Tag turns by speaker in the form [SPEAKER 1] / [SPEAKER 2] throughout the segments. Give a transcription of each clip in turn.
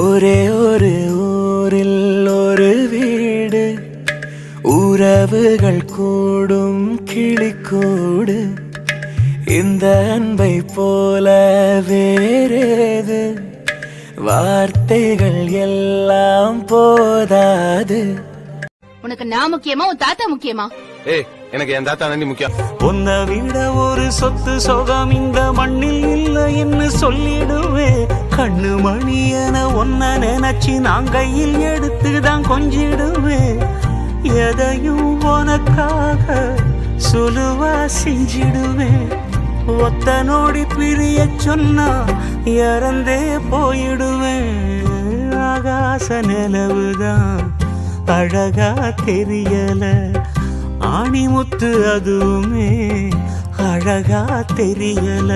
[SPEAKER 1] ஒரே ஒரு ஊரில் ஒரு வீடு, உறவுகள் கூடும் கிளிக்கூடு. இந்த அன்பை போல வேறேது, வார்த்தைகள் எல்லாம் போதாது.
[SPEAKER 2] உனக்கு நான் முக்கியமா உன் தாத்தா முக்கியமா?
[SPEAKER 3] ஏய், எனக்கு என் தாத்தா நன்றி முக்கியம்.
[SPEAKER 1] உன்னை விட ஒரு சொத்து சொகம் இந்த மண்ணில் இல்லை என்று சொல்லிடுவேன். கண்ணு மணி என ஒன்ன நினைச்சு நான் கையில் எடுத்துதான் கொஞ்சிடுவேன். எதையும் உனக்காக சுலுவா செஞ்சிடுவேன். ஒத்த நோடி பிரிய சொன்னா இறந்தே போயிடுவேன். ஆகாச நிலவுதான் அழகா தெரியல, ஆணிமுத்து அதுவுமே அழகா தெரியல.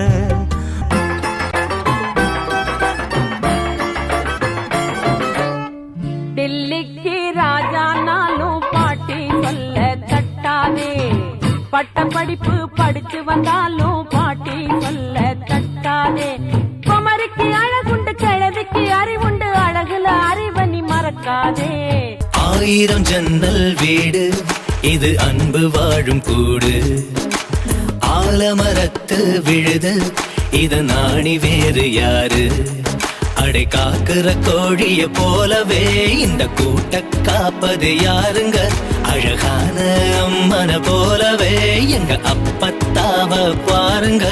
[SPEAKER 4] டில்லிக்கு ராஜா நானும் பாட்டி சொல்ல தட்டாதே, பட்ட படிப்பு படிச்சு வந்தாலும் பாட்டி சொல்ல தட்டாதே. குமரிக்கு அழகுண்டு கிழவிக்கு அறிவுண்டு, அழகுல அறிவனி மறக்காதே.
[SPEAKER 1] ஆயிரம் ஜன்னல் வீடு இது அன்பு வாழும் கூடு, ஆலமரத்து விழுது இது நாணி வேறு யாரு. அடை காக்குற கோழிய போலவே இந்த கூட்ட காப்பது யாருங்க. அழகான அம்மன போலவே எங்க அப்பத்தாவ பாருங்க.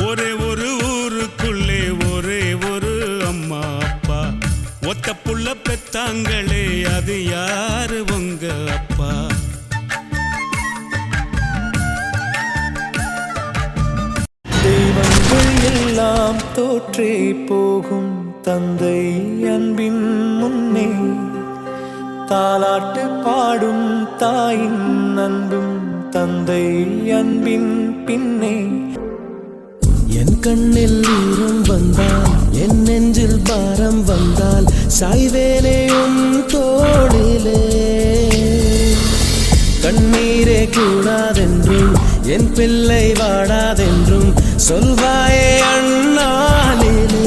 [SPEAKER 5] ஒரே ஒரு ஊருக்குள்ளே ஒரே ஒரு அம்மா அப்பா, ஒத்த புள்ள பெத்தாங்களே அது யாரு உங்க அப்பா?
[SPEAKER 1] தெய்வங்கள் எல்லாம் தோற்றே போகும் தந்தை அன்பின் முன்னே, தாலாட்டு பாடும் தாயின் அன்பும் தந்தை அன்பின் பின்னே. என் கண்ணில் ஈரம் வந்தால், என் நெஞ்சில் பாரம் வந்தால், சாய்வேலையும் தோளிலே. கண்ணீரே கூடாதென்றும் என் பிள்ளை வாடாதென்றும் சொல்வாயே அண்ணாலிலே.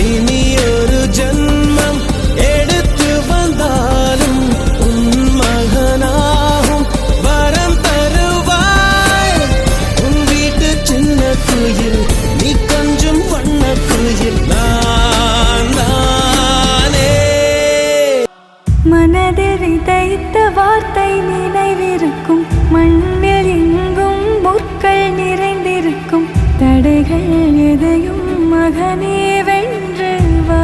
[SPEAKER 1] இனி ஒரு ஜன்மம் எடுத்து வந்தாலும் உன் மகனாகும் வரம் தருவாய். உன் வீட்டு சின்ன குயில் நீ கொஞ்சம் வண்ண குயில் நான் தானே.
[SPEAKER 6] மனதில் விதைத்த வார்த்தை நினைவிருக்கும், மண்ணில் எங்கும் முற்கள் நிறைந்திருக்கும். தடைகள் எதையும் மகனே வென்று வா,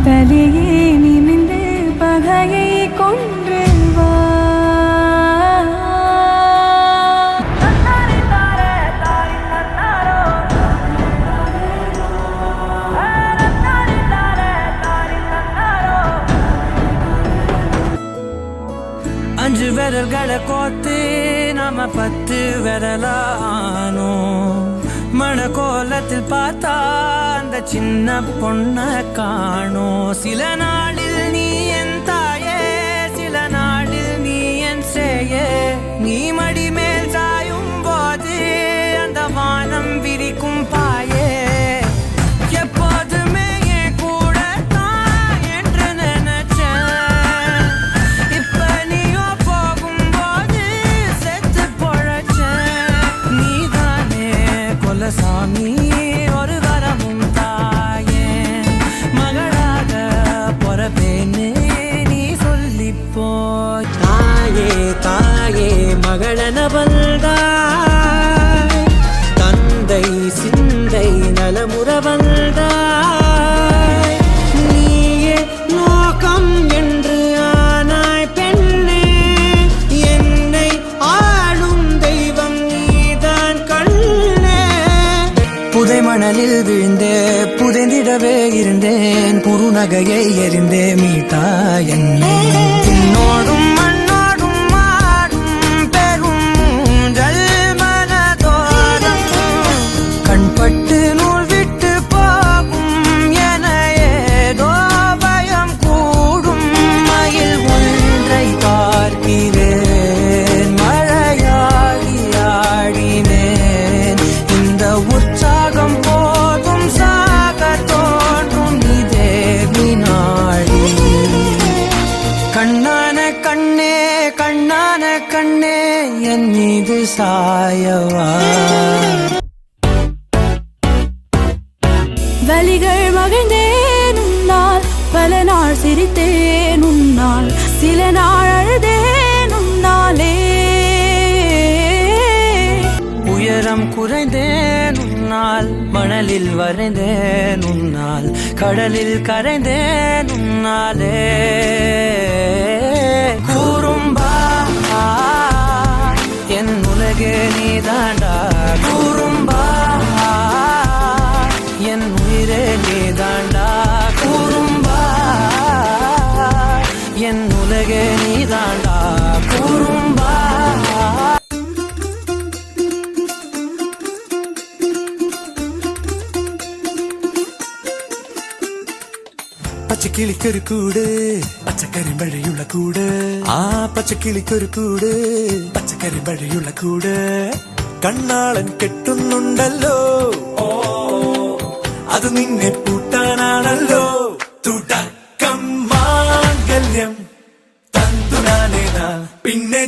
[SPEAKER 6] தலையே நிமிந்து பகையை கொன்று வா.
[SPEAKER 1] அஞ்சு விரல்களை கோத்து நாம 10 விரலானோ. மணக்கோலத்தில் பார்த்தா அந்த சின்ன பொண்ண காணோம். சில நாளில் நீ என் தாயே, சில நாளில் நீ என் சேயே. நீ மடி மேல் சாயும் போது அந்த வானம் விரிக்கும் பாயே. எப்போதுமே என் கூட தான் என்று நினைச்சேன். இப்ப நீயோ போகும்போது செத்து பொழைச்சேன். நீதானே கொலசாமி ஒரு வரமும் தாயே. மகளாக பொறப்பேன்னு நீ சொல்லிப்போ. தாயே தாயே மகளன வந்தாய், தந்தை சிந்தை நலமுற வந்தாய். நீயே லோகம் என்று ஆனாய் பெண்ணே, என்னை ஆளும் தெய்வம் நீதான் கண்ணே. புதை மணலில் விழுந்தே புதைந்திடவே இருந்தேன், குறுநகையை எறிந்தே மீட்டா என்னை. உன்னோடும் மண்ணோடும் மாடும் பெரும் ஊஞ்சல் மனதோரம், கண்பட்டு நூல் விட்டு போகும் என ஏதோ பயம் கூடும். மயில் வந்து சாயவா.
[SPEAKER 6] வலிகள் மகிழ்ந்தேன் உன்னால், பல நாள் சிரித்தேன் உன்னால், சில நாள் அழுதேன் உன்னாலே.
[SPEAKER 1] உயரம் குறைந்தேன் உன்னால், மணலில் வரைந்தேன் உன்னால், கடலில் கரைந்தேன் உன்னாலே. கூறும்பா என் உலகே நீதாண்டா, கூறும்பா என் உயிரே நீதாண்டா, கூறும்பா என் உலகே நீதாண்டா, கூறும்பா.
[SPEAKER 7] പച്ച കിളിക്കൊരു കൂട് പച്ചക്കരിമ്പഴയുള്ള കൂട് ആ പച്ച കിളിക്കൊരു കൂട് പച്ചക്കരിമ്പഴയുള്ള കൂട് കണ്ണാളൻ കെട്ടുന്നുണ്ടല്ലോ അത് നിന്നെ പൂട്ടാനാണല്ലോ തുടക്കം മാംഗല്യം തന്തുനാനേന പിന്നെ